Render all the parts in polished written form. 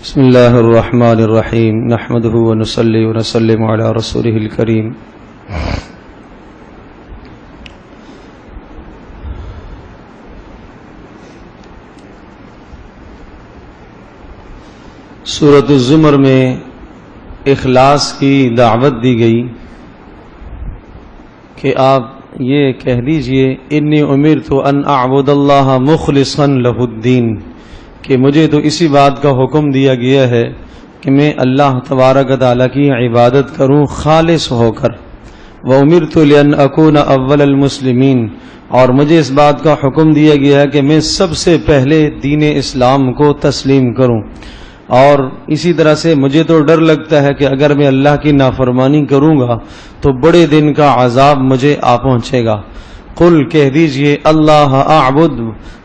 بسم اللہ الرحمن الرحیم نحمده ونصلی ونسلم علی رسولہ الکریم سورۃ الزمر میں اخلاص کی دعوت دی گئی کہ آپ یہ کہہ دیجئے انی امرت ان اعبد اللہ مخلصا لہ الدین، کہ مجھے تو اسی بات کا حکم دیا گیا ہے کہ میں اللہ تبارک و تعالیٰ کی عبادت کروں خالص ہو کر، وَأُمِرْتُ لِأَنْ أَكُونَ أَوَّلَ الْمُسْلِمِينَ، اور مجھے اس بات کا حکم دیا گیا ہے کہ میں سب سے پہلے دین اسلام کو تسلیم کروں، اور اسی طرح سے مجھے تو ڈر لگتا ہے کہ اگر میں اللہ کی نافرمانی کروں گا تو بڑے دن کا عذاب مجھے آ پہنچے گا۔ قل کہہ دیجئے اللہ اعبد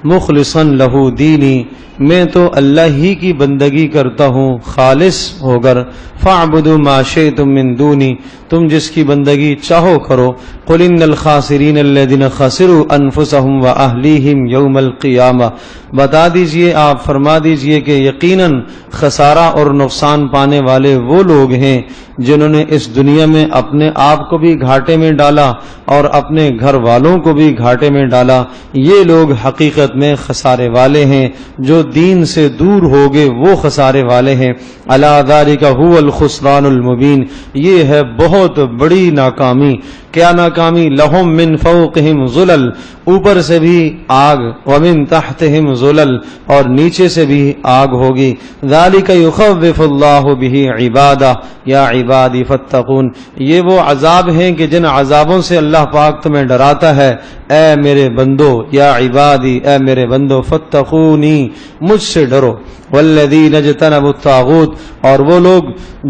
مخلصا لہ دینی، میں تو اللہ ہی کی بندگی کرتا ہوں خالص ہو کر، فاعبدوا ما شئتم من دونی، تم جس کی بندگی چاہو کرو، قل ان الخاسرین الذین خسروا انفسهم واہلیہم یوم القیامہ، بتا دیجئے آپ فرما دیجئے کہ یقیناً خسارہ اور نقصان پانے والے وہ لوگ ہیں جنہوں نے اس دنیا میں اپنے آپ کو بھی گھاٹے میں ڈالا اور اپنے گھر والوں کو بھی گھاٹے میں ڈالا، یہ لوگ حقیقت میں خسارے والے ہیں، جو دین سے دور ہو گئے وہ خسارے والے ہیں۔ الا ذالک هو الخسران المبین، یہ ہے بہت بڑی ناکامی۔ کیا ناکامی؟ لہم من فوقہم ظلل، اوپر سے بھی آگ، ومن تحتہم ظلل، اور نیچے سے بھی آگ ہوگی۔ ذالک یخوف اللہ بہ عبادہ یا عبادی فاتقون، یہ وہ عذاب ہیں کہ جن عذابوں سے اللہ پاک تمہیں ڈراتا ہے، اے میرے بندو، یا عبادی، اے میرے بندو، فاتقونی، مجھ سے ڈرو۔ والذین اجتنبوا الطاغوت، اور وہ لوگ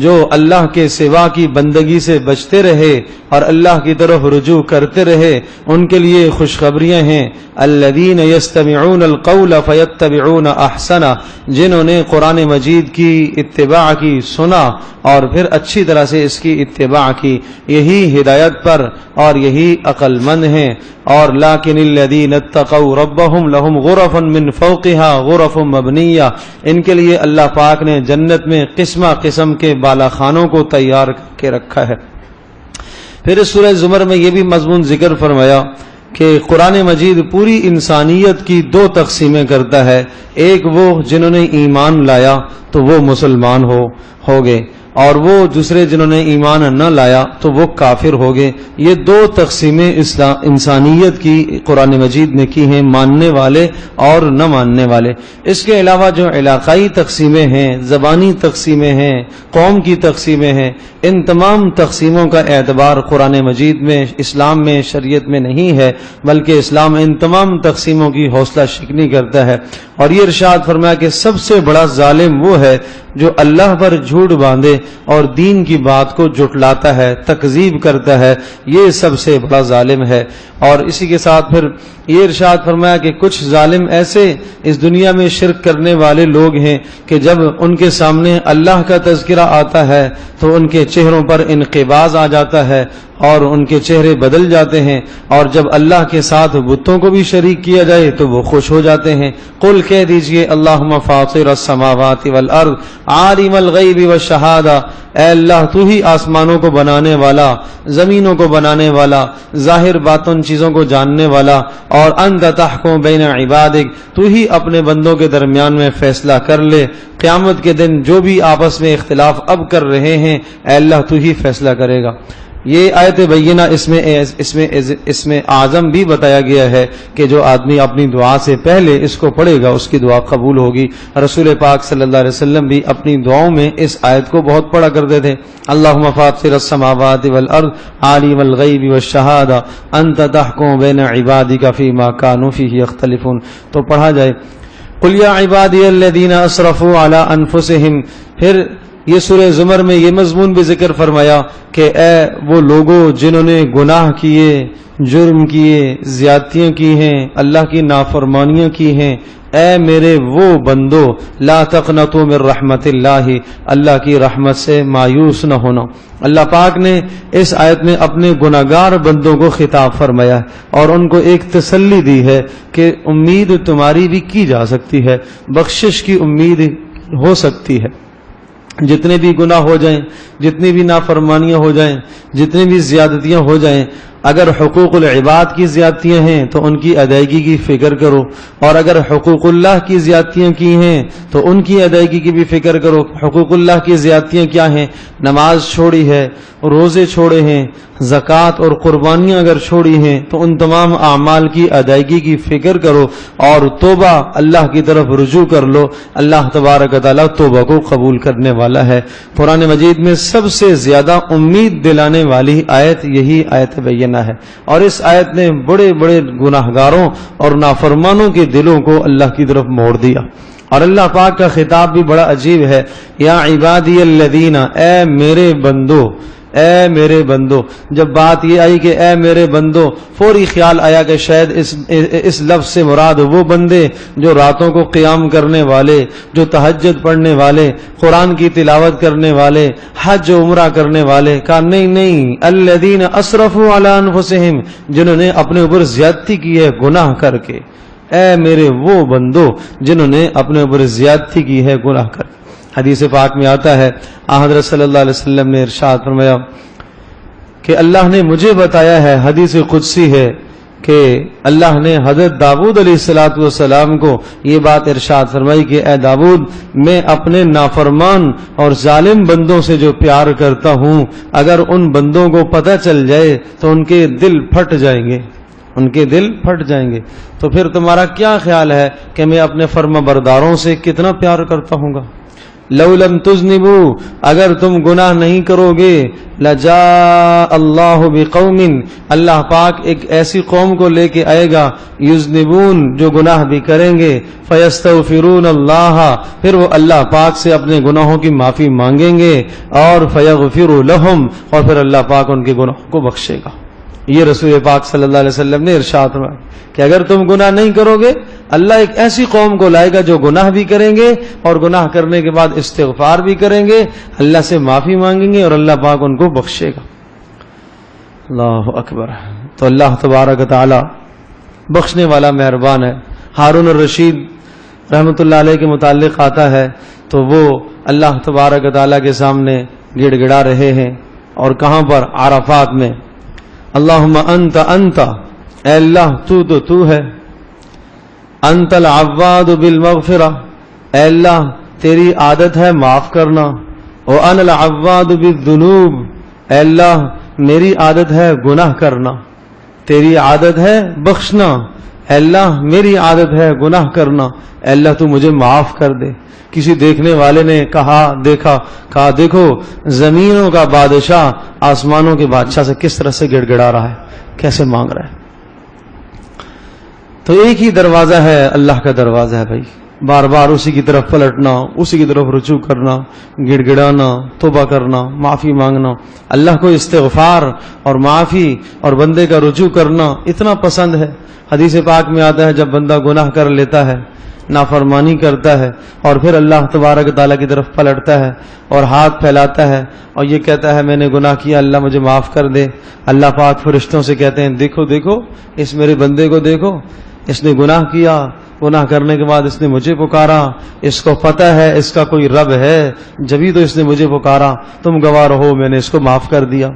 جو اللہ کے سوا کی بندگی سے بچتے رہے اور اللہ کی طرف رجوع کرتے رہے، ان کے لیے خوشخبریاں ہیں۔ الذین یستمعون القول فیتبعون احسنہ، جنہوں نے قرآن مجید کی اتباع کی، سنا اور پھر اچھی طرح سے اس کی اتباع کی، یہی ہدایت پر اور یہی عقل مند ہیں۔ اور لیکن الذین اتقوا ربهم لهم غرف من فوقها غرف مبنیہ، ان کے لیے اللہ پاک نے جنت میں قسمہ قسم کے بالا خانوں کو تیار کے رکھا ہے۔ پھر اس سورہ زمر میں یہ بھی مضمون ذکر فرمایا کہ قرآن مجید پوری انسانیت کی دو تقسیمیں کرتا ہے، ایک وہ جنہوں نے ایمان لایا تو وہ مسلمان ہو گئے، اور وہ دوسرے جنہوں نے ایمان نہ لایا تو وہ کافر ہو گئے۔ یہ دو تقسیمیں انسانیت کی قرآن مجید نے کی ہیں، ماننے والے اور نہ ماننے والے۔ اس کے علاوہ جو علاقائی تقسیمیں ہیں، زبانی تقسیمیں ہیں، قوم کی تقسیمیں ہیں، ان تمام تقسیموں کا اعتبار قرآن مجید میں، اسلام میں، شریعت میں نہیں ہے، بلکہ اسلام ان تمام تقسیموں کی حوصلہ شکنی کرتا ہے۔ اور یہ ارشاد فرمایا کہ سب سے بڑا ظالم وہ ہے جو اللہ پر جھوٹ باندھے اور دین کی بات کو جھٹلاتا ہے، تکذیب کرتا ہے، یہ سب سے بڑا ظالم ہے۔ اور اسی کے ساتھ پھر یہ ارشاد فرمایا کہ کچھ ظالم ایسے اس دنیا میں شرک کرنے والے لوگ ہیں کہ جب ان کے سامنے اللہ کا تذکرہ آتا ہے تو ان کے چہروں پر انقباض آ جاتا ہے اور ان کے چہرے بدل جاتے ہیں، اور جب اللہ کے ساتھ بتوں کو بھی شریک کیا جائے تو وہ خوش ہو جاتے ہیں۔ قل کہہ دیجئے اللہم فاطر السماوات والارض عالم الغیب والشہادہ، اے اللہ تو ہی آسمانوں کو بنانے والا، زمینوں کو بنانے والا، ظاہر باطن چیزوں کو جاننے والا، اور انت تحکم بین عبادک، تو ہی اپنے بندوں کے درمیان میں فیصلہ کر لے، قیامت کے دن جو بھی آپس میں اختلاف اب کر رہے ہیں اے اللہ تو ہی فیصلہ کرے گا۔ یہ آیت بینہ اس میں اعظم بھی بتایا گیا ہے کہ جو آدمی اپنی دعا سے پہلے اس کو پڑھے گا اس کی دعا قبول ہوگی۔ رسول پاک صلی اللہ علیہ وسلم بھی اپنی دعاؤں میں اس آیت کو بہت پڑھا کرتے تھے، اللہم فاطر السماوات والارض عالم الغیب والشہادہ انت تحکم بین عبادک فیما کانوا فیہ یختلفون، تو پڑھا جائے قل یا عبادی الذین اسرفوا علی انفسہم۔ پھر یہ سورہ زمر میں یہ مضمون بھی ذکر فرمایا کہ اے وہ لوگوں جنہوں نے گناہ کیے، جرم کیے، زیادتیاں کی ہیں، اللہ کی نافرمانیاں کی ہیں، اے میرے وہ بندو لا تقنطوا من رحمت اللہ، اللہ کی رحمت سے مایوس نہ ہونا۔ اللہ پاک نے اس آیت میں اپنے گناہگار بندوں کو خطاب فرمایا ہے اور ان کو ایک تسلی دی ہے کہ امید تمہاری بھی کی جا سکتی ہے، بخشش کی امید ہو سکتی ہے. جتنے بھی گناہ ہو جائیں، جتنی بھی نافرمانیاں ہو جائیں، جتنی بھی زیادتیاں ہو جائیں، اگر حقوق العباد کی زیادتیاں ہیں تو ان کی ادائیگی کی فکر کرو، اور اگر حقوق اللہ کی زیادتیاں کی ہیں تو ان کی ادائیگی کی بھی فکر کرو. حقوق اللہ کی زیادتیاں کیا ہیں؟ نماز چھوڑی ہے، روزے چھوڑے ہیں، زکوٰۃ اور قربانیاں اگر چھوڑی ہیں تو ان تمام اعمال کی ادائیگی کی فکر کرو اور توبہ اللہ کی طرف رجوع کر لو. اللہ تبارک و تعالیٰ توبہ کو قبول کرنے والا ہے. قرآن مجید میں سب سے زیادہ امید دلانے والی آیت یہی آیت بینہ ہے، اور اس آیت نے بڑے بڑے گناہگاروں اور نافرمانوں کے دلوں کو اللہ کی طرف موڑ دیا. اور اللہ پاک کا خطاب بھی بڑا عجیب ہے، یا عبادی الذین، اے میرے بندو، اے میرے بندو. جب بات یہ آئی کہ اے میرے بندو، فوری خیال آیا کہ شاید اس لفظ سے مراد وہ بندے جو راتوں کو قیام کرنے والے، جو تہجد پڑھنے والے، قرآن کی تلاوت کرنے والے، حج و عمرہ کرنے والے. کہا نہیں، الذین اسرفوا علی انفسہم، جنہوں نے اپنے اوپر زیادتی کی ہے گناہ کر کے. اے میرے وہ بندو جنہوں نے اپنے اوپر زیادتی کی ہے گناہ کر کے. حدیث پاک میں آتا ہے، حضرت صلی اللہ علیہ وسلم نے ارشاد فرمایا کہ اللہ نے مجھے بتایا ہے، حدیث قدسی ہے کہ اللہ نے حضرت داؤد علیہ السلام کو یہ بات ارشاد فرمائی کہ اے داؤد، میں اپنے نافرمان اور ظالم بندوں سے جو پیار کرتا ہوں، اگر ان بندوں کو پتہ چل جائے تو ان کے دل پھٹ جائیں گے، ان کے دل پھٹ جائیں گے. تو پھر تمہارا کیا خیال ہے کہ میں اپنے فرما برداروں سے کتنا پیار کرتا ہوں گا. لو لم تذنبوا، اگر تم گناہ نہیں کرو گے، لجاء اللہ بقوم، اللہ پاک ایک ایسی قوم کو لے کے آئے گا، یذنبون، جو گناہ بھی کریں گے، فیستغفرون اللہ، پھر وہ اللہ پاک سے اپنے گناہوں کی معافی مانگیں گے، اور فیغفر لہم، اور پھر اللہ پاک ان کے گناہوں کو بخشے گا. یہ رسول پاک صلی اللہ علیہ وسلم نے ارشاد فرمایا کہ اگر تم گناہ نہیں کرو گے، اللہ ایک ایسی قوم کو لائے گا جو گناہ بھی کریں گے اور گناہ کرنے کے بعد استغفار بھی کریں گے، اللہ سے معافی مانگیں گے اور اللہ پاک ان کو بخشے گا. اللہ اکبر. تو اللہ تبارک تعالی بخشنے والا مہربان ہے. ہارون الرشید رحمۃ اللہ علیہ کے متعلق آتا ہے تو وہ اللہ تبارک تعالی کے سامنے گڑ گڑا رہے ہیں، اور کہاں پر؟ عرفات میں. اللہم انت اے اللہ تو ہے، انت العواد بالمغفرہ، اے اللہ تیری عادت ہے معاف کرنا، وانا العواد بالذنوب، اے اللہ میری عادت ہے گناہ کرنا، تیری عادت ہے بخشنا، اے اللہ میری عادت ہے گناہ کرنا، اے اللہ تو مجھے معاف کر دے. کسی دیکھنے والے نے کہا دیکھو زمینوں کا بادشاہ آسمانوں کے بادشاہ سے کس طرح سے گڑ گڑا رہا ہے، کیسے مانگ رہا ہے. تو ایک ہی دروازہ ہے، اللہ کا دروازہ ہے بھائی. بار بار اسی کی طرف پلٹنا، اسی کی طرف رجوع کرنا، گڑ گڑانا، توبہ کرنا، معافی مانگنا. اللہ کو استغفار اور معافی اور بندے کا رجوع کرنا اتنا پسند ہے. حدیث پاک میں آتا ہے جب بندہ گناہ کر لیتا ہے، نافرمانی کرتا ہے، اور پھر اللہ تبارک تعالیٰ کی طرف پلٹتا ہے اور ہاتھ پھیلاتا ہے اور یہ کہتا ہے میں نے گناہ کیا، اللہ مجھے معاف کر دے. اللہ پاک فرشتوں سے کہتے ہیں دیکھو اس میرے بندے کو دیکھو، اس نے گناہ کیا، گناہ کرنے کے بعد اس نے مجھے پکارا، اس کو پتہ ہے اس کا کوئی رب ہے، جبھی تو اس نے مجھے پکارا، تم گواہ رہو میں نے اس کو معاف کر دیا.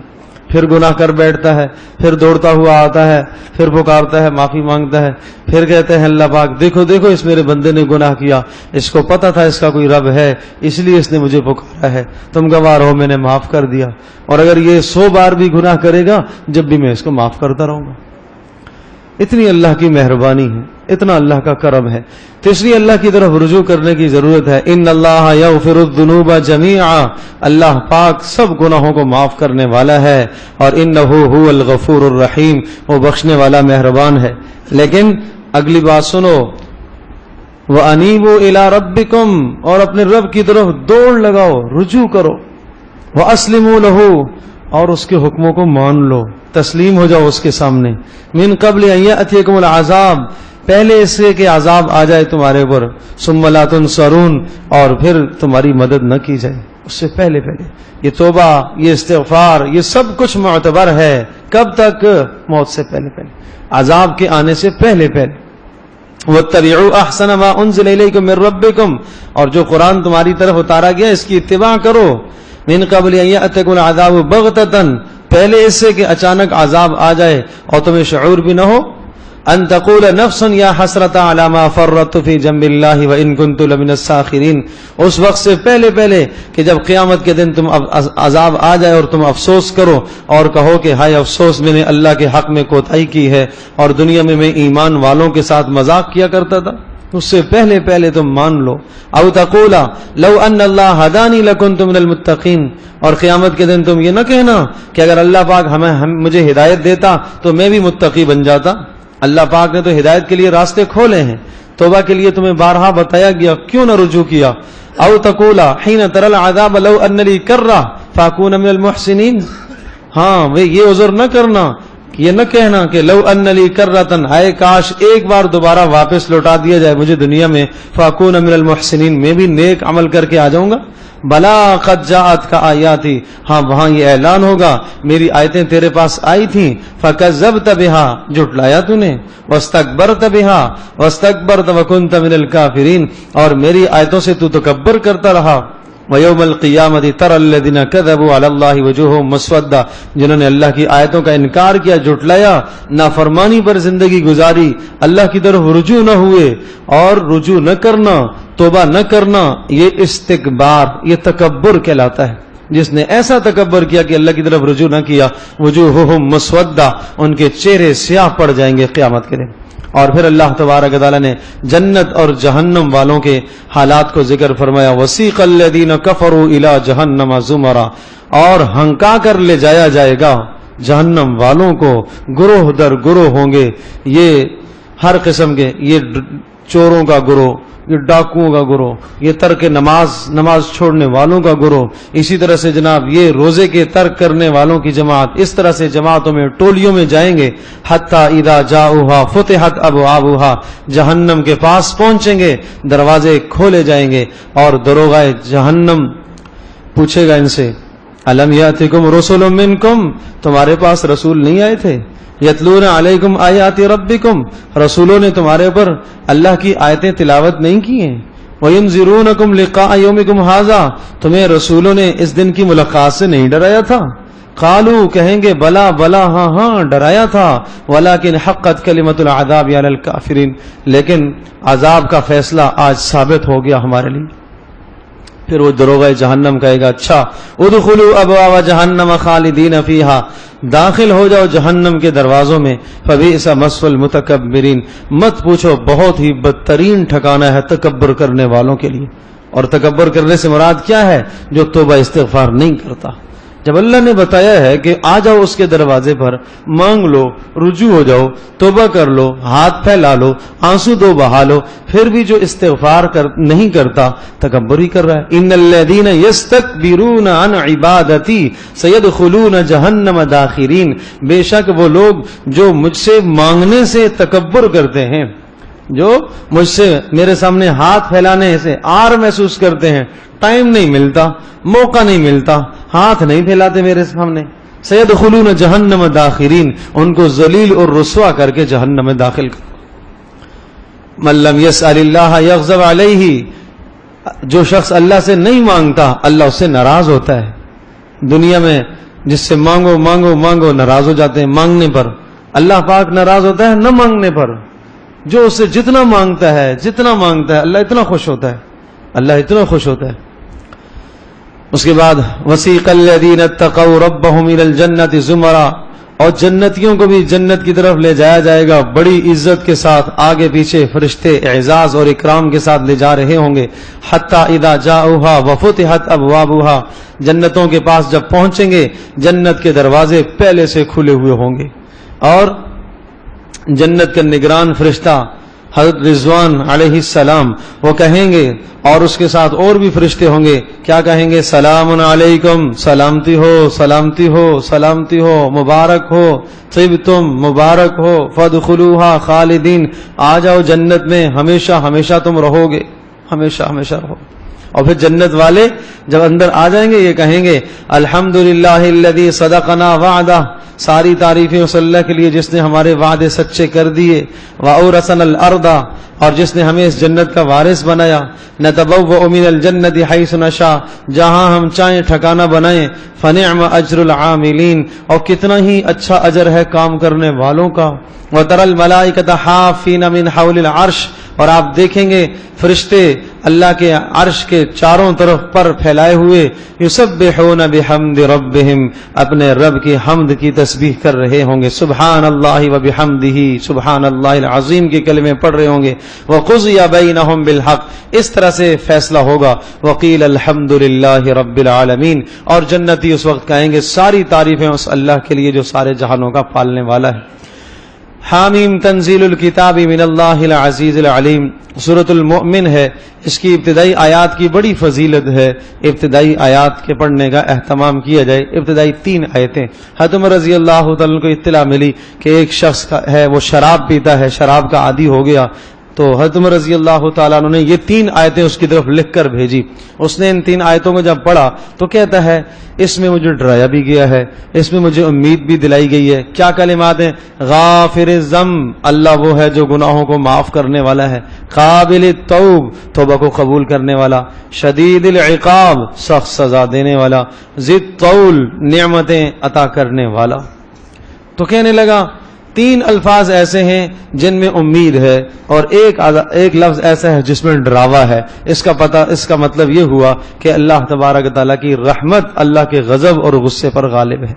پھر گناہ کر بیٹھتا ہے، پھر دوڑتا ہوا آتا ہے، پھر پکارتا ہے، معافی مانگتا ہے، پھر کہتے ہیں اللہ پاک دیکھو اس میرے بندے نے گناہ کیا، اس کو پتہ تھا اس کا کوئی رب ہے اس لیے اس نے مجھے پکارا ہے، تم گواہ رہو میں نے معاف کر دیا. اور اگر یہ 100 بار بھی گناہ کرے گا جب بھی میں اس کو معاف کرتا رہوں گا. اتنی اللہ کی مہربانی ہے، اتنا اللہ کا کرم ہے. تو اس لیے اللہ کی طرف رجوع کرنے کی ضرورت ہے. ان اللہ یغفر الذنوب جميعا، اللہ پاک سب گناہوں کو معاف کرنے والا ہے، اور انہ هو الغفور الرحیم، وہ بخشنے والا مہربان ہے. لیکن اگلی بات سنو، وانیبوا الی ربکم، اور اپنے رب کی طرف دوڑ لگاؤ، رجوع کرو، واسلموا لہ، اور اس کے حکموں کو مان لو، تسلیم ہو جاؤ اس کے سامنے. من قبل ان یأتیکم العذاب، پہلے اس سے کہ عذاب آ جائے تمہارے اوپر، ثم لا تنصرون، اور پھر تمہاری مدد نہ کی جائے. اس سے پہلے یہ توبہ، یہ استغفار، یہ سب کچھ معتبر ہے. کب تک؟ موت سے پہلے، عذاب کے آنے سے پہلے. وَاتَّبِعُوا أَحْسَنَ مَا أُنزِلَ إِلَيْكُم مِّن رَّبِّكُم، اور جو قرآن تمہاری طرف اتارا گیا اس کی اتباع کرو. مِن قَبْلِ أَن يَأْتِيَكُمُ الْعَذَابُ بَغْتَةً، پہلے اس سے کہ اچانک عذاب آ جائے اور تمہیں شعور بھی نہ ہو. ان تقول نفس یا حسرت علی ما فرطت فی جنب اللہ وان کنت لمن الساخرین، اس وقت سے پہلے کہ جب قیامت کے دن تم عذاب آ جائے اور تم افسوس کرو اور کہو کہ ہائے افسوس، میں نے اللہ کے حق میں کوتاہی کی ہے اور دنیا میں ایمان والوں کے ساتھ مذاق کیا کرتا تھا. اس سے پہلے تم مان لو. او تقولا لو ان اللہ ہدانی لکنت من المتقین، اور قیامت کے دن تم یہ نہ کہنا کہ اگر اللہ پاک مجھے ہدایت دیتا تو میں بھی متقی بن جاتا. اللہ پاک نے تو ہدایت کے لیے راستے کھولے ہیں، توبہ کے لیے تمہیں بارہا بتایا گیا، کیوں نہ رجوع کیا. او تقولا حین تری العذاب لو ان لی کرہ فاکون من المحسنین، ہاں یہ عذر نہ کرنا، یہ نہ کہنا کہ لو ان لی کرۃن، آئے کاش ایک بار دوبارہ واپس لوٹا دیا جائے مجھے دنیا میں، فاکون من المحسنین، میں بھی نیک عمل کر کے آ جاؤں گا. بلا قد جاءت کا آیاتی، ہاں وہاں یہ اعلان ہوگا میری آیتیں تیرے پاس آئی تھیں. فکذبت بہا، جھٹلایا تو نے. واستکبرت بہا واستکبرت وکنت من الکافرین، اور میری آیتوں سے تو تکبر کرتا رہا. وَيَوْمَ الْقِيَامَةِ تَرَى الَّذِينَ كَذَبُوا عَلَى اللَّهِ وَجُوهُهُمْ مُسْوَدَّةٌ، جنہوں نے اللہ کی آیتوں کا انکار کیا، جھٹلایا، نافرمانی پر زندگی گزاری، اللہ کی طرف رجوع نہ ہوئے. اور رجوع نہ کرنا، توبہ نہ کرنا، یہ استکبار، یہ تکبر کہلاتا ہے. جس نے ایسا تکبر کیا کہ اللہ کی طرف رجوع نہ کیا، وجوہہم مسودہ، ان کے چہرے سیاہ پڑ جائیں گے قیامت کے دن. اور پھر اللہ تبارک و تعالی نے جنت اور جہنم والوں کے حالات کو ذکر فرمایا. وسیق الذین کفروا الی جہنم زمرا، اور ہنکا کر لے جایا جائے گا جہنم والوں کو گروہ در گروہ ہوں گے. یہ ہر قسم کے، یہ چوروں کا گروہ، یہ ڈاکوؤں کا گروہ، یہ ترک نماز چھوڑنے والوں کا گروہ، اسی طرح سے جناب یہ روزے کے ترک کرنے والوں کی جماعت، اس طرح سے جماعتوں میں ٹولیوں میں جائیں گے. حتی اذا جاؤہا فتحت ابوابہا، جہنم کے پاس پہنچیں گے، دروازے کھولے جائیں گے اور دروغہ جہنم پوچھے گا ان سے، الم یاتکم رسل منکم، تمہارے پاس رسول نہیں آئے تھے؟ یتلون علیکم آیات ربکم، رسولوں نے تمہارے پر اللہ کی آیتیں تلاوت نہیں کی ہیں. وینذرونکم لقاء یومکم ھذا، تمہیں رسولوں نے اس دن کی ملاقات سے نہیں ڈرایا تھا؟ قالوا، کہیں گے بلا بلا، ہاں ڈرایا تھا. ولکن حقت کلمۃ العذاب علی الکافرین، لیکن عذاب کا فیصلہ آج ثابت ہو گیا ہمارے لیے. پھر وہ دروغہ جہنم کہے گا، اچھا ادخلوا ابواب جہنم خالدین فیہا، داخل ہو جاؤ جہنم کے دروازوں میں. فبئس مثوى المتکبرین، مت پوچھو بہت ہی بدترین ٹھکانہ ہے تکبر کرنے والوں کے لیے. اور تکبر کرنے سے مراد کیا ہے؟ جو توبہ استغفار نہیں کرتا. جب اللہ نے بتایا ہے کہ آ جاؤ اس کے دروازے پر، مانگ لو، رجوع ہو جاؤ، توبہ کر لو، ہاتھ پھیلا لو، آنسو دو بہا لو، پھر بھی جو استغفار نہیں کرتا تکبر ہی کر رہا ہے. ان الذین یستکبرون عن عبادتی سیدخلون جہنم داخرین، بے شک وہ لوگ جو مجھ سے مانگنے سے تکبر کرتے ہیں، جو مجھ سے میرے سامنے ہاتھ پھیلانے سے آر محسوس کرتے ہیں، ٹائم نہیں ملتا، موقع نہیں ملتا، ہاتھ نہیں پھیلاتے میرے سامنے، سیدخلون جہنم داخرین، ان کو ذلیل اور رسوا کر کے جہنم میں داخل کر. من لم یسأل اللہ یغضب علیہ، جو شخص اللہ سے نہیں مانگتا اللہ اس سے ناراض ہوتا ہے. دنیا میں جس سے مانگو مانگو مانگو ناراض ہو جاتے ہیں مانگنے پر، اللہ پاک ناراض ہوتا ہے نہ مانگنے پر. جو اس سے جتنا مانگتا ہے اللہ اتنا خوش ہوتا ہے، اللہ اتنا خوش ہوتا ہے. اس کے بعد وسیق الذین اتقوا ربهم الى الجنۃ زمرا، اور جنتیوں کو بھی جنت کی طرف لے جایا جائے گا بڑی عزت کے ساتھ، آگے پیچھے فرشتے اعزاز اور اکرام کے ساتھ لے جا رہے ہوں گے. حتی اذا جاؤہا وفتحت ابوابہا، جنتوں کے پاس جب پہنچیں گے جنت کے دروازے پہلے سے کھلے ہوئے ہوں گے. اور جنت کا نگران فرشتہ حضرت رضوان علیہ السلام وہ کہیں گے، اور اس کے ساتھ اور بھی فرشتے ہوں گے، کیا کہیں گے؟ سلام علیکم، سلامتی ہو سلامتی ہو سلامتی ہو، مبارک ہو، طبتم، مبارک ہو، فادخلوها خالدین، آ جاؤ جنت میں، ہمیشہ ہمیشہ تم رہو گے، ہمیشہ ہمیشہ رہو. اور پھر جنت والے جب اندر آ جائیں گے یہ کہیں گے الحمدللہ الذی صدقنا وعدہ، ساری تعریفیں اس اللہ کے لیے جس نے ہمارے وعدے سچے کر دیے. وَأَوْرَثَنَا الْأَرْضَ اور جس نے ہمیں اس جنت کا وارث بنایا. نَتَبَوَّأُ مِنَ الْجَنَّةِ حَيْثُ نَشَاءُ جہاں ہم چاہیں ٹھکانہ بنائیں. فَنِعْمَ أَجْرُ الْعَامِلِينَ اور کتنا ہی اچھا اجر ہے کام کرنے والوں کا. وَتَرَى الْمَلَائِكَةَ حَافِّينَ مِنْ حَوْلِ الْعَرْشِ اور آپ دیکھیں گے فرشتے اللہ کے عرش کے چاروں طرف پر پھیلائے ہوئے. یسبحون بحمد ربہم اپنے رب کی حمد کی تسبیح کر رہے ہوں گے. سبحان اللہ و بحمدہ سبحان اللہ العظیم کے کلمے پڑھ رہے ہوں گے. وقضی بینہم بالحق اس طرح سے فیصلہ ہوگا. وقیل الحمد للہ رب العالمین اور جنتی اس وقت کہیں گے ساری تعریفیں اس اللہ کے لیے جو سارے جہانوں کا پالنے والا ہے. حامیم تنزیل الکتاب من اللہ العزیز العلیم سورۃ المؤمن ہے. اس کی ابتدائی آیات کی بڑی فضیلت ہے. ابتدائی آیات کے پڑھنے کا اہتمام کیا جائے. ابتدائی 3 آیتیں. حضرت عمر رضی اللہ تعالیٰ کو اطلاع ملی کہ ایک شخص ہے وہ شراب پیتا ہے, شراب کا عادی ہو گیا. تو حضرت عمر رضی اللہ تعالیٰ عنہ نے یہ 3 آیتیں اس کی طرف لکھ کر بھیجی. اس نے ان 3 آیتوں کو جب پڑھا تو کہتا ہے اس میں مجھے ڈرایا بھی گیا ہے, اس میں مجھے امید بھی دلائی گئی ہے. کیا کلمات ہیں؟ غافر الذنب اللہ وہ ہے جو گناہوں کو معاف کرنے والا ہے. قابل التوب توبہ کو قبول کرنے والا. شدید العقاب سخت سزا دینے والا. ذی الطول نعمتیں عطا کرنے والا. تو کہنے لگا 3 الفاظ ایسے ہیں جن میں امید ہے اور ایک لفظ ایسا ہے جس میں ڈراوا ہے. اس کا مطلب یہ ہوا کہ اللہ تبارک تعالیٰ کی رحمت اللہ کے غضب اور غصے پر غالب ہے.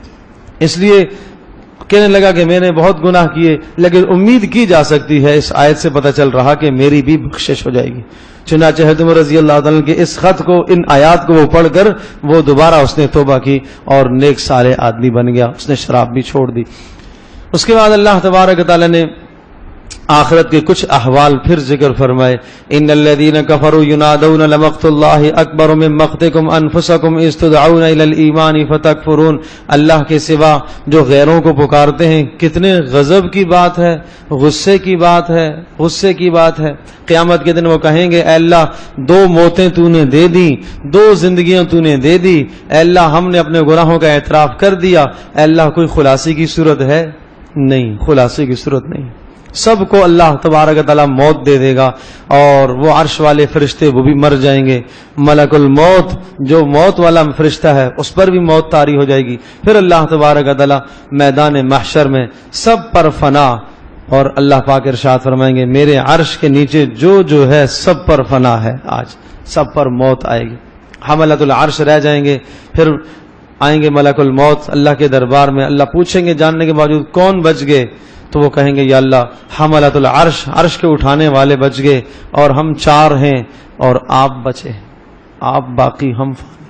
اس لیے کہنے لگا کہ میں نے بہت گناہ کیے لیکن امید کی جا سکتی ہے. اس آیت سے پتہ چل رہا کہ میری بھی بخشش ہو جائے گی. چنانچہ حضرت عمر رضی اللہ تعالیٰ کے اس خط کو ان آیات کو وہ پڑھ کر وہ دوبارہ اس نے توبہ کی اور نیک صالح آدمی بن گیا. اس نے شراب بھی چھوڑ دی. اس کے بعد اللہ تبارک تعالیٰ نے آخرت کے کچھ احوال پھر ذکر فرمائے. ان الذين كفروا ينادون لمقت الله اکبر من مقتكم انفسكم اذ تدعون الى الايمان فتكفرون اللہ کے سوا جو غیروں کو پکارتے ہیں کتنے غضب کی بات ہے, غصے کی بات ہے. قیامت کے دن وہ کہیں گے اے اللہ 2 موتیں تو نے دے دی, 2 زندگیاں تو نے دے دی. اے اللہ ہم نے اپنے گناہوں کا اعتراف کر دیا. اے اللہ کوئی خلاصی کی صورت ہے؟ نہیں, خلاصے کی صورت نہیں. سب کو اللہ تبارک تعالیٰ موت دے دے گا اور وہ عرش والے فرشتے وہ بھی مر جائیں گے. ملک الموت جو موت والا فرشتہ ہے اس پر بھی موت طاری ہو جائے گی. پھر اللہ تبارک تعالیٰ میدان محشر میں سب پر فنا اور اللہ پاک ارشاد فرمائیں گے میرے عرش کے نیچے جو ہے سب پر فنا ہے. آج سب پر موت آئے گی. حملۃ العرش رہ جائیں گے. پھر آئیں گے ملک الموت اللہ کے دربار میں. اللہ پوچھیں گے جاننے کے باوجود کون بچ گئے؟ تو وہ کہیں گے یا اللہ حملۃ العرش عرش کے اٹھانے والے بچ گئے اور ہم 4 ہیں اور آپ بچے, آپ باقی ہم فانی.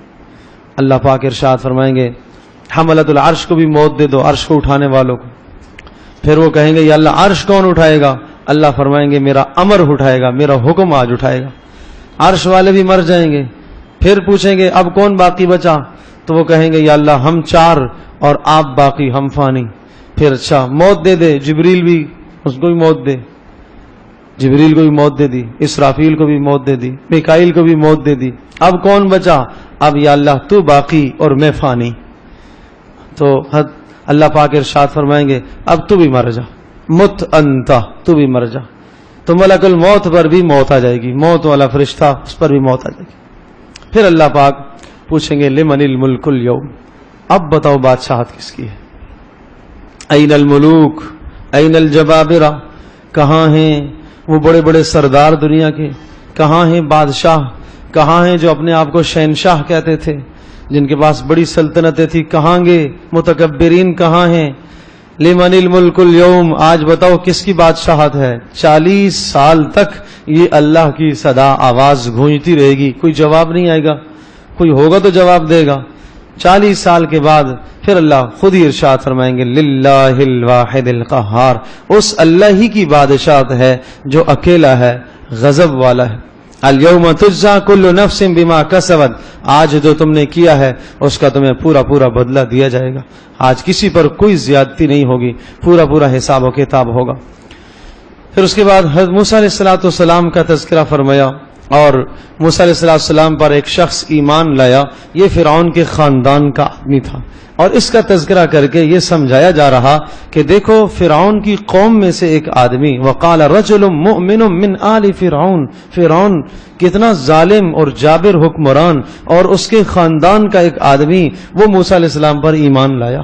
اللہ پاک ارشاد فرمائیں گے حملۃ العرش کو بھی موت دے دو, عرش کو اٹھانے والوں کو. پھر وہ کہیں گے یا اللہ عرش کون اٹھائے گا؟ اللہ فرمائیں گے میرا امر اٹھائے گا, میرا حکم آج اٹھائے گا. عرش والے بھی مر جائیں گے. پھر پوچھیں گے اب کون باقی بچا؟ تو وہ کہیں گے یا اللہ ہم 4 اور آپ باقی ہم فانی. پھر اچھا موت دے دے, جبریل بھی اس کو بھی موت دے, جبریل کو بھی موت دے دی, اسرافیل کو بھی موت دے دی, میکائیل کو بھی موت دے دی. اب کون بچا؟ اب یا اللہ تو باقی اور میں فانی. تو اللہ پاک ارشاد فرمائیں گے اب تو بھی مر جا, مت انتا تو بھی مر جا. تو ملک الموت پر بھی موت آ جائے گی, موت والا فرشتہ اس پر بھی موت آ جائے گی. پھر اللہ پاک پوچھیں گے لمن الملک اليوم اب بتاؤ بادشاہت کس کی ہے؟ این الملوک این الجبابرہ کہاں ہیں وہ بڑے بڑے سردار دنیا کے؟ کہاں ہیں بادشاہ؟ کہاں ہیں جو اپنے آپ کو شہنشاہ کہتے تھے, جن کے پاس بڑی سلطنتیں تھی؟ کہاں گے متکبرین کہاں ہیں؟ لمن الملک اليوم آج بتاؤ کس کی بادشاہت ہے؟ 40 سال تک یہ اللہ کی صدا آواز گونجتی رہے گی, کوئی جواب نہیں آئے گا. کوئی ہوگا تو جواب دے گا. 40 سال کے بعد پھر اللہ خود ہی ارشاد فرمائیں گے للہ الواحد القہار اس اللہ ہی کی بادشاہت ہے جو اکیلا ہے, غضب والا ہے. الیوم تجزا کل نفس بما کسبت آج جو تم نے کیا ہے اس کا تمہیں پورا پورا بدلہ دیا جائے گا. آج کسی پر کوئی زیادتی نہیں ہوگی, پورا پورا حساب و کتاب ہوگا. پھر اس کے بعد حضرت موسیٰ علیہ السلام کا تذکرہ فرمایا اور موسیٰ علیہ السلام پر ایک شخص ایمان لایا، یہ فرعون کے خاندان کا آدمی تھا، اور اس کا تذکرہ کر کے یہ سمجھایا جا رہا کہ دیکھو فرعون کی قوم میں سے ایک آدمی، وقال رجل مؤمن من آل فرعون، فرعون کتنا ظالم اور جابر حکمران، اور اس کے خاندان کا ایک آدمی وہ موسیٰ علیہ السلام پر ایمان لایا۔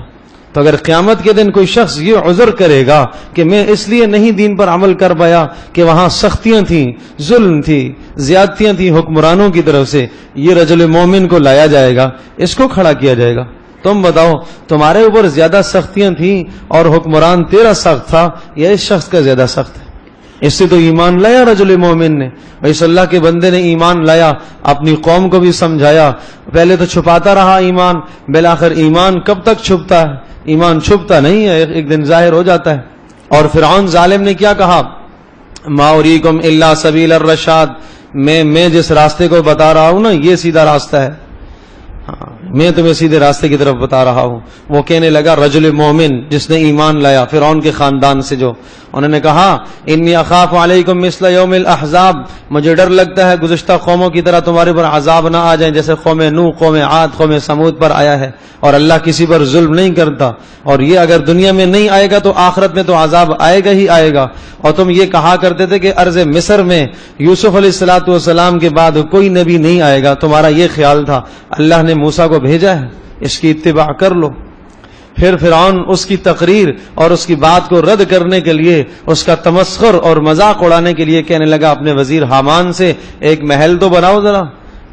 تو اگر قیامت کے دن کوئی شخص یہ عذر کرے گا کہ میں اس لیے نہیں دین پر عمل کر پایا کہ وہاں سختیاں تھیں، ظلم تھی، زیادتیاں تھیں حکمرانوں کی طرف سے، یہ رجل مومن کو لایا جائے گا، اس کو کھڑا کیا جائے گا۔ تم بتاؤ تمہارے اوپر زیادہ سختیاں تھیں اور حکمران تیرا سخت تھا یا اس شخص کا زیادہ سخت ہے؟ اس سے تو ایمان لایا رجل مومن نے، اس اللہ کے بندے نے ایمان لایا، اپنی قوم کو بھی سمجھایا، پہلے تو چھپاتا رہا ایمان، بالآخر ایمان کب تک چھپتا ہے؟ ایمان چھپتا نہیں ہے، ایک دن ظاہر ہو جاتا ہے۔ اور فرعون ظالم نے کیا کہا؟ ما اریکم الا سبیل الرشاد، میں جس راستے کو بتا رہا ہوں نا یہ سیدھا راستہ ہے، ہاں میں تمہیں سیدھے راستے کی طرف بتا رہا ہوں۔ وہ کہنے لگا رجل مومن جس نے ایمان لایا فرعون کے خاندان سے، جو انہوں نے کہا انی اخاف علیکم مثل یوم الاحزاب، مجھے ڈر لگتا ہے گزشتہ قوموں کی طرح تمہارے پر عذاب نہ آ جائیں، جیسے قوم نوح، قوم عاد، قوم سمود پر آیا ہے، اور اللہ کسی پر ظلم نہیں کرتا، اور یہ اگر دنیا میں نہیں آئے گا تو آخرت میں تو عذاب آئے گا ہی آئے گا۔ اور تم یہ کہا کرتے تھے کہ ارض مصر میں یوسف علیہ السلام کے بعد کوئی نبی نہیں آئے گا، تمہارا یہ خیال تھا، اللہ نے موسیٰ کو بھیجا ہے، اس کی اتباع کر لو۔ پھر فرعون اس کی تقریر اور اس کی بات کو رد کرنے کے لیے، اس کا تمسخر اور مذاق اڑانے کے لیے کہنے لگا اپنے وزیر حامان سے ایک محل تو بناؤ، ذرا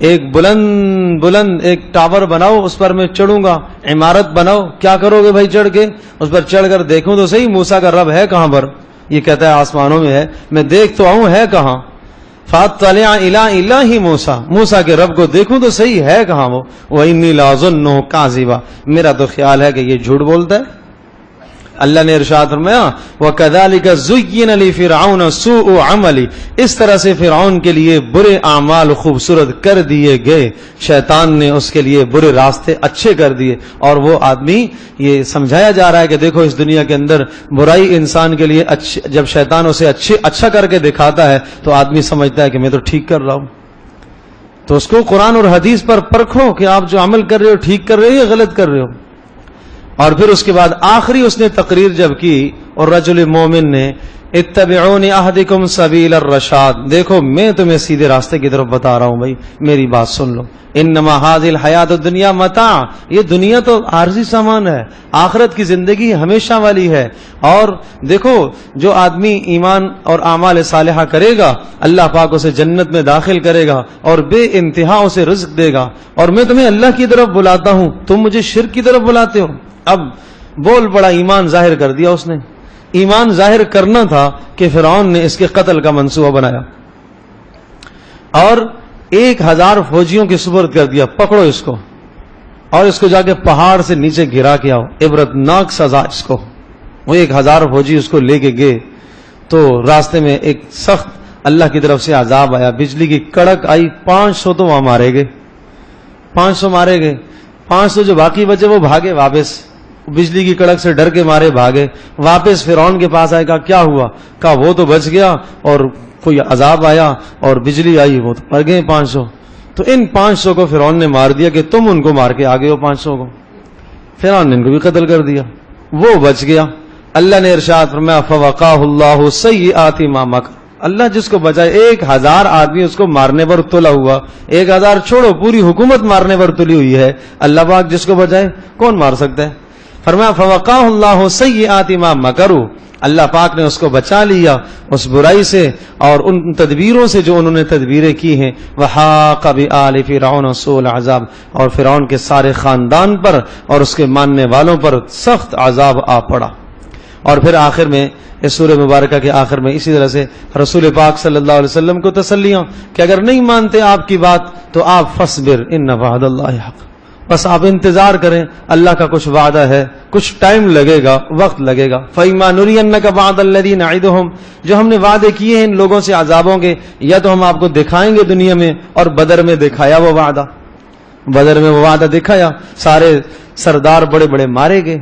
ایک بلند ایک ٹاور بناؤ، اس پر میں چڑھوں گا، عمارت بناؤ۔ کیا کرو گے بھائی چڑھ کے؟ اس پر چڑھ کر دیکھوں تو صحیح موسیٰ کا رب ہے کہاں پر؟ یہ کہتا ہے آسمانوں میں ہے، میں دیکھ تو آؤں ہے کہاں؟ فاطلع الی الہ موسیٰ، موسیٰ کے رب کو دیکھوں تو صحیح ہے کہاں وہ؟ وانی لاظنہ کاذبا، میرا تو خیال ہے کہ یہ جھوٹ بولتا ہے۔ اللہ نے ارشاد فرمایا وَكَذَلِكَ زُيِّنَ لِفِرْعَوْنَ سُوءُ عَمَلِ، اس طرح سے فرعون کے لیے برے اعمال خوبصورت کر دیے گئے، شیطان نے اس کے لیے برے راستے اچھے کر دیے۔ اور وہ آدمی، یہ سمجھایا جا رہا ہے کہ دیکھو اس دنیا کے اندر برائی انسان کے لیے جب شیطان اسے اچھا کر کے دکھاتا ہے تو آدمی سمجھتا ہے کہ میں تو ٹھیک کر رہا ہوں۔ تو اس کو قرآن اور حدیث پر پرکھو کہ آپ جو عمل کر رہے ہو ٹھیک کر رہے ہو یا غلط کر رہے ہو۔ اور پھر اس کے بعد آخری اس نے تقریر جب کی اور رجل مومن نے اتبعونی اہدکم سبیل الرشاد، دیکھو میں تمہیں سیدھے راستے کی طرف بتا رہا ہوں، بھائی میری بات سن لو، انما هذه الحیات الدنیا متاع، یہ دنیا تو عارضی سامان ہے، آخرت کی زندگی ہمیشہ والی ہے۔ اور دیکھو جو آدمی ایمان اور اعمال صالحہ کرے گا اللہ پاک اسے جنت میں داخل کرے گا اور بے انتہا اسے رزق دے گا، اور میں تمہیں اللہ کی طرف بلاتا ہوں، تم مجھے شرک کی طرف بلاتے ہو۔ اب بول پڑا، ایمان ظاہر کر دیا اس نے۔ ایمان ظاہر کرنا تھا کہ فرعون نے اس کے قتل کا منصوبہ بنایا اور 1000 فوجیوں کے سپرد کر دیا، پکڑو اس کو اور اس کو جا کے پہاڑ سے نیچے گرا کے آؤ، عبرتناک سزا اس کو۔ وہ 1000 فوجی اس کو لے کے گئے تو راستے میں ایک سخت اللہ کی طرف سے عذاب آیا، بجلی کی کڑک آئی، 500 تو وہاں مارے گئے، 500 مارے گئے، 500 جو باقی بچے وہ بھاگے واپس، بجلی کی کڑک سے ڈر کے مارے بھاگے واپس۔ فرعون کے پاس آئے، کہا کیا ہوا؟ کہا وہ تو بچ گیا اور کوئی عذاب آیا اور بجلی آئی، وہ تو مر گئے 500۔ تو ان 500 کو فرعون نے مار دیا کہ تم ان کو مار کے آگے ہو 500 کو۔ فرعون نے ان کو بھی قتل کر دیا، وہ بچ گیا۔ اللہ نے ارشاد فرمایا فوقاہ اللہ سیئات ما مکر، اللہ جس کو بچائے، 1000 آدمی اس کو مارنے پر تلا ہوا، 1000 چھوڑو پوری حکومت مارنے پر تلی ہوئی ہے، اللہ پاک جس کو بچائے کون مار سکتا ہے؟ فرمایا فوقاہ اللہ سیئات ما مکروا، اللہ پاک نے اس کو بچا لیا اس برائی سے اور ان تدبیروں سے جو انہوں نے تدبیریں کی ہیں۔ وحاق بآل فرعون سوء العذاب، اور فرعون کے سارے خاندان پر اور اس کے ماننے والوں پر سخت عذاب آ پڑا۔ اور پھر آخر میں اس سورہ مبارکہ کے آخر میں اسی طرح سے رسول پاک صلی اللہ علیہ وسلم کو تسلیاں کہ اگر نہیں مانتے آپ کی بات تو آپ فصبر ان وعد اللہ حق، بس آپ انتظار کریں، اللہ کا کچھ وعدہ ہے، کچھ ٹائم لگے گا، وقت لگے گا۔ فَإِمَّا نُرِيَنَّكَ بَعْضَ الَّذِي نَعِدُهُمْ، جو ہم نے وعدے کیے ہیں ان لوگوں سے عذابوں کے، یا تو ہم آپ کو دکھائیں گے دنیا میں، اور بدر میں دکھایا وہ وعدہ، بدر میں وہ وعدہ دکھایا، سارے سردار بڑے بڑے مارے گئے،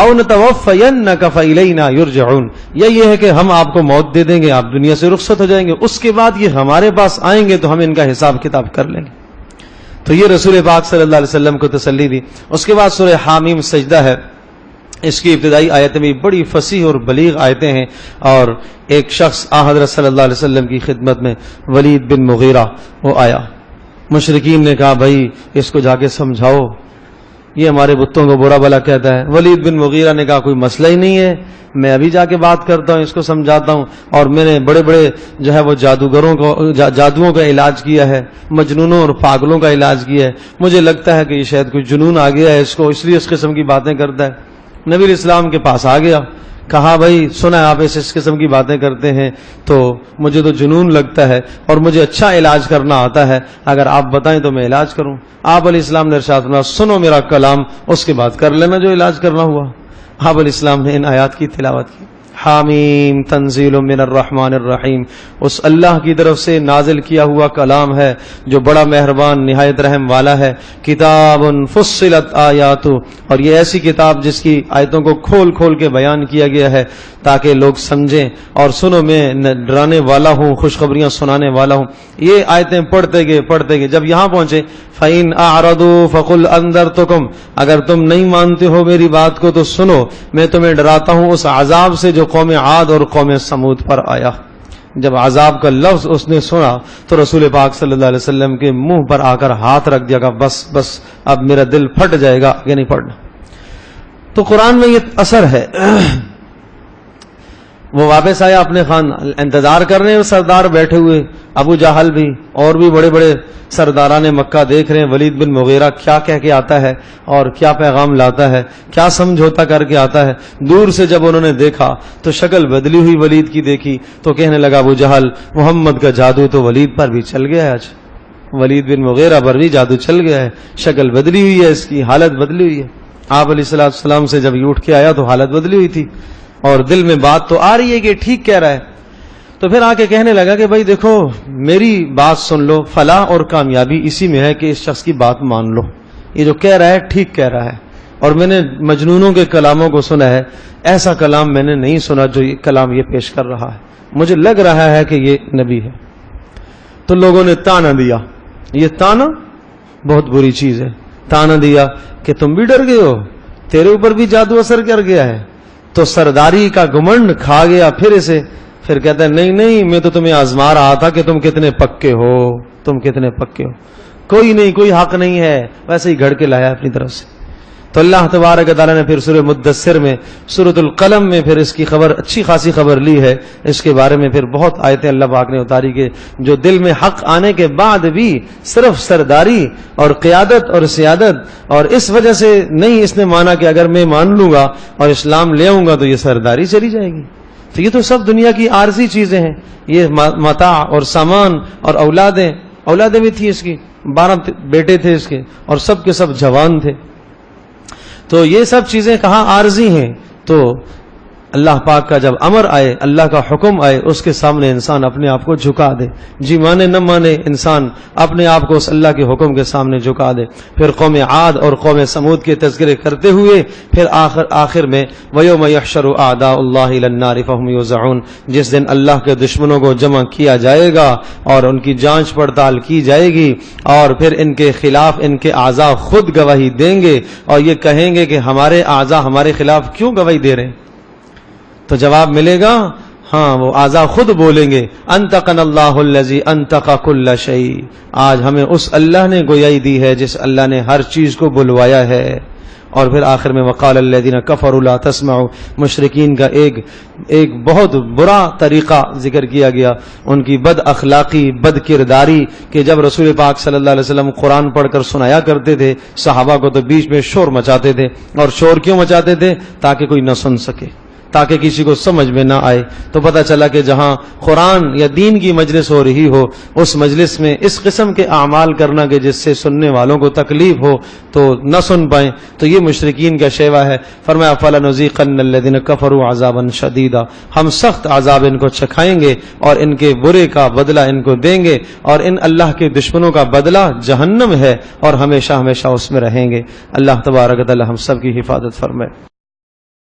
او نتوفینک فالینا یرجعون، یا یہ ہے کہ ہم آپ کو موت دے دیں گے، آپ دنیا سے رخصت ہو جائیں گے، اس کے بعد یہ ہمارے پاس آئیں گے تو ہم ان کا حساب کتاب کر لیں گے۔ تو یہ رسول پاک صلی اللہ علیہ وسلم کو تسلی دی۔ اس کے بعد سورہ حامیم سجدہ ہے، اس کی ابتدائی آیتیں بھی بڑی فصیح اور بلیغ آیتیں ہیں، اور ایک شخص حضرت صلی اللہ علیہ وسلم کی خدمت میں ولید بن مغیرہ وہ آیا، مشرکین نے کہا بھائی اس کو جا کے سمجھاؤ، یہ ہمارے بتوں کو برا بھلا کہتا ہے۔ ولید بن مغیرہ نے کہا کوئی مسئلہ ہی نہیں ہے، میں ابھی جا کے بات کرتا ہوں، اس کو سمجھاتا ہوں، اور میں نے بڑے بڑے جو ہے وہ جادوگروں کو جادوؤں کا علاج کیا ہے، مجنونوں اور پاگلوں کا علاج کیا ہے، مجھے لگتا ہے کہ یہ شاید کوئی جنون آ گیا ہے اس کو، اس لیے اس قسم کی باتیں کرتا ہے۔ نبی علیہ السلام کے پاس آ گیا، کہا بھائی سنا آپ اس قسم کی باتیں کرتے ہیں تو مجھے تو جنون لگتا ہے اور مجھے اچھا علاج کرنا آتا ہے، اگر آپ بتائیں تو میں علاج کروں۔ آپ علیہ السلام نے ارشاد فرمایا سنو میرا کلام، اس کے بعد کر لینا جو علاج کرنا ہوا۔ آپ علیہ السلام نے ان آیات کی تلاوت کی، حامیم تنزیل من الرحمن الرحیم، اس اللہ کی طرف سے نازل کیا ہوا کلام ہے جو بڑا مہربان نہایت رحم والا ہے۔ کتاب فصلت آیات، اور یہ ایسی کتاب جس کی آیتوں کو کھول کھول کے بیان کیا گیا ہے تاکہ لوگ سمجھیں، اور سنو میں ڈرانے والا ہوں، خوشخبریاں سنانے والا ہوں۔ یہ آیتیں پڑھتے گئے جب یہاں پہنچے فَإِنْ أَعْرَضُوا فَقُلْ أَنذَرْتُكُمْ، اگر تم نہیں مانتے ہو میری بات کو تو سنو، میں تمہیں ڈراتا ہوں اس عذاب سے جو قوم عاد اور قوم سمود پر آیا۔ جب عذاب کا لفظ اس نے سنا تو رسول پاک صلی اللہ علیہ وسلم کے منہ پر آ کر ہاتھ رکھ دیا، کہ بس اب میرا دل پھٹ جائے گا، آگے نہیں پڑھنا۔ تو قرآن میں یہ اثر ہے۔ وہ واپس آیا اپنے خان، انتظار کر رہے ہیں سردار بیٹھے ہوئے، ابو جہل بھی اور بھی بڑے بڑے سرداران مکہ دیکھ رہے ہیں ولید بن مغیرہ کیا کہہ کے آتا ہے اور کیا پیغام لاتا ہے، کیا سمجھوتا کر کے آتا ہے۔ دور سے جب انہوں نے دیکھا تو شکل بدلی ہوئی ولید کی دیکھی تو کہنے لگا ابو جہل محمد کا جادو تو ولید پر بھی چل گیا ہے، آج ولید بن مغیرہ پر بھی جادو چل گیا ہے، شکل بدلی ہوئی ہے، اس کی حالت بدلی ہوئی ہے۔ آپ علیہ السلام سے جب یہ اٹھ کے آیا تو حالت بدلی ہوئی تھی، اور دل میں بات تو آ رہی ہے کہ ٹھیک کہہ رہا ہے۔ تو پھر آ کے کہنے لگا کہ بھائی دیکھو میری بات سن لو، فلاح اور کامیابی اسی میں ہے کہ اس شخص کی بات مان لو، یہ جو کہہ رہا ہے ٹھیک کہہ رہا ہے، اور میں نے مجنونوں کے کلاموں کو سنا ہے، ایسا کلام میں نے نہیں سنا جو یہ کلام یہ پیش کر رہا ہے، مجھے لگ رہا ہے کہ یہ نبی ہے۔ تو لوگوں نے تانا دیا، یہ تانا بہت بری چیز ہے، تانا دیا کہ تم بھی ڈر گئے ہو، تیرے اوپر بھی جادو اثر کر گیا ہے۔ تو سرداری کا گمنڈ کھا گیا پھر کہتا ہے نہیں میں تو تمہیں آزما رہا تھا کہ تم کتنے پکے ہو، کوئی نہیں، کوئی حق نہیں ہے، ویسے ہی گھڑ کے لایا اپنی طرف سے۔ تو اللہ تبارک و تعالیٰ نے پھر سورہ مدثر میں، سورۃ القلم میں پھر اس کی خبر، اچھی خاصی خبر لی ہے، اس کے بارے میں پھر بہت آیتیں اللہ پاک نے اتاری کہ جو دل میں حق آنے کے بعد بھی صرف سرداری اور قیادت اور سیادت، اور اس وجہ سے نہیں اس نے مانا کہ اگر میں مان لوں گا اور اسلام لے آؤں گا تو یہ سرداری چلی جائے گی۔ تو یہ تو سب دنیا کی عارضی چیزیں ہیں، یہ متاع اور سامان اور اولادیں بھی تھی اس کی، 12 بیٹے تھے اس کے اور سب کے سب جوان تھے۔ تو یہ سب چیزیں کہاں عارضی ہیں؟ تو اللہ پاک کا جب امر آئے، اللہ کا حکم آئے، اس کے سامنے انسان اپنے آپ کو جھکا دے، جی مانے نہ مانے انسان اپنے آپ کو اس اللہ کے حکم کے سامنے جھکا دے۔ پھر قوم عاد اور قوم سمود کے تذکرے کرتے ہوئے پھر آخر میں وَيَوْمَ يَحْشَرُ أَعْدَاءُ اللَّهِ إِلَى النَّارِ فَهُمْ يُوزَعُونَ، جس دن اللہ کے دشمنوں کو جمع کیا جائے گا اور ان کی جانچ پڑتال کی جائے گی، اور پھر ان کے خلاف ان کے اعضاء خود گواہی دیں گے اور یہ کہیں گے کہ ہمارے اعضاء ہمارے خلاف کیوں گواہی دے رہے ہیں؟ تو جواب ملے گا، ہاں وہ اعضاء خود بولیں گے انطقنا اللہ الذی انطق کل شیء، آج ہمیں اس اللہ نے گویائی دی ہے جس اللہ نے ہر چیز کو بلوایا ہے۔ اور پھر آخر میں وقال الذین کفروا لا تسمعوا، مشرکین کا ایک بہت برا طریقہ ذکر کیا گیا، ان کی بد اخلاقی، بد کرداری، کہ جب رسول پاک صلی اللہ علیہ وسلم قرآن پڑھ کر سنایا کرتے تھے صحابہ کو تو بیچ میں شور مچاتے تھے، اور شور کیوں مچاتے تھے؟ تاکہ کوئی نہ سن سکے، تاکہ کسی کو سمجھ میں نہ آئے۔ تو پتہ چلا کہ جہاں قرآن یا دین کی مجلس ہو رہی ہو، اس مجلس میں اس قسم کے اعمال کرنا کہ جس سے سننے والوں کو تکلیف ہو تو نہ سن پائیں، تو یہ مشرکین کا شیوا ہے۔ فرمایا فَلَنُذِيقَنَّ الَّذِينَ كَفَرُوا عَذَابًا شَدِيدًا، ہم سخت عذاب ان کو چکھائیں گے اور ان کے برے کا بدلہ ان کو دیں گے، اور ان اللہ کے دشمنوں کا بدلہ جہنم ہے اور ہمیشہ ہمیشہ اس میں رہیں گے۔ اللہ تبارک و تعالی ہم سب کی حفاظت فرمائے۔